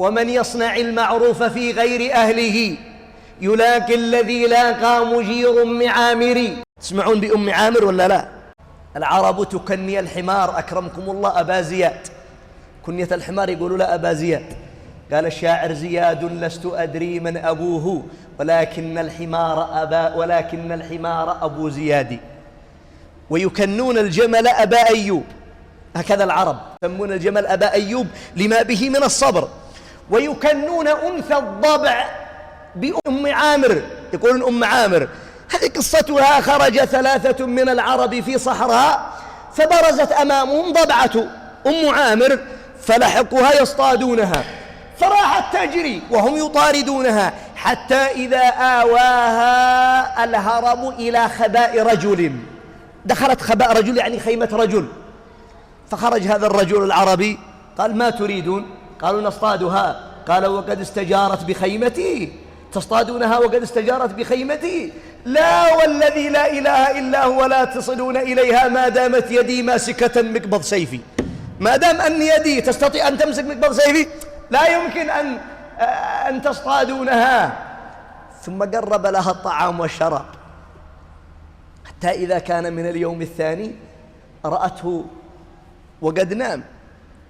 ومن يصنع المعروف في غير أهله يلاقي الذي لاقى مجير أم عامر. تسمعون بأم عامر ولا لا؟ العرب تكني الحمار أكرمكم الله أبا زياد، كنية الحمار يقولوا لا أبا زياد. قال الشاعر: زياد لست أدري من أبوه ولكن الحمار أبو زياد. ويكنون الجمل أبا أيوب، هكذا العرب يسمون الجمل أبا أيوب لما به من الصبر. ويكنون أنثى الضبع بأم عامر، يقولون أم عامر. هذه قصتها: خرج 3 من العرب في صحراء فبرزت أمامهم ضبعة أم عامر فلحقوها يصطادونها، فراحت تجري وهم يطاردونها حتى إذا آواها الهرم إلى خباء رجل. دخلت خباء رجل يعني خيمة رجل. فخرج هذا الرجل العربي قال: ما تريدون؟ قالوا: نصطادها. قال: وقد استجارت بخيمتي؟ تصطادونها وقد استجارت بخيمتي؟ لا والذي لا إله إلا هو لا تصلون إليها ما دامت يدي ماسكة مقبض سيفي. ما دام أن يدي تستطيع أن تمسك مقبض سيفي لا يمكن أن تصطادونها. ثم قرب لها الطعام والشراب حتى إذا كان من اليوم الثاني رأته وقد نام،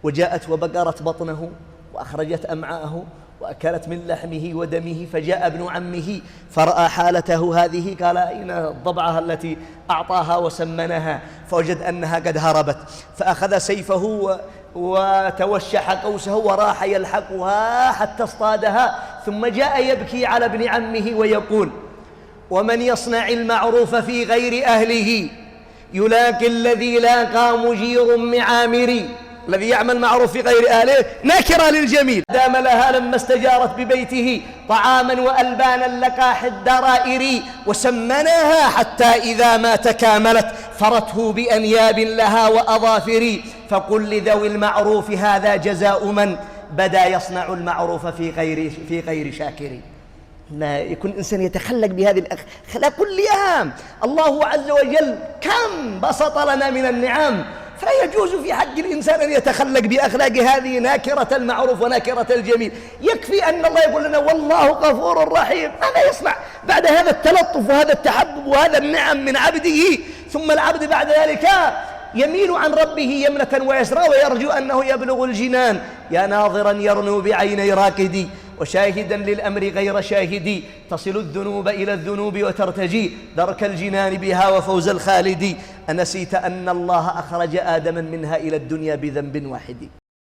وجاءت وبقرت بطنه وأخرجت أمعاءه وأكلت من لحمه ودمه. فجاء ابن عمه فرأى حالته هذه، قال: أين الضبعة التي أعطاها وسمنها؟ فوجد أنها قد هربت، فأخذ سيفه وتوشح قوسه وراح يلحقها حتى اصطادها. ثم جاء يبكي على ابن عمه ويقول: ومن يصنع المعروف في غير أهله يلاقي الذي لاقى مجير أم عامر. الذي يعمل معروف في غير أهله نكرة للجميل. دام لها لما استجارت ببيته طعاما وألبانا لقاح الدرائر، وسمناها حتى إذا ما تكاملت فرته بأنياب لها وأظافر. فقل لذوي المعروف هذا جزاء من بدا يصنع المعروف في غير شاكر. لا يكون إنسان يتخلق بهذه الأخلاق كلها. الله عز وجل كم بسط لنا من النعم، فلا يجوز في حق الإنسان أن يتخلق بأخلاق هذه ناكرة المعروف وناكرة الجميل. يكفي أن الله يقول لنا: والله غفور رحيم. ماذا يصنع بعد هذا التلطف وهذا التحبب وهذا النعم من عبده؟ ثم العبد بعد ذلك يميل عن ربه يمنة ويسرى ويرجو أنه يبلغ الجنان. يا ناظرا يرنو بعيني راكدي وشاهدا للأمر غير شاهدي، تصل الذنوب إلى الذنوب وترتجي درك الجنان بها وفوز الخالدي. أنسيت أن الله أخرج آدما منها إلى الدنيا بذنب واحد؟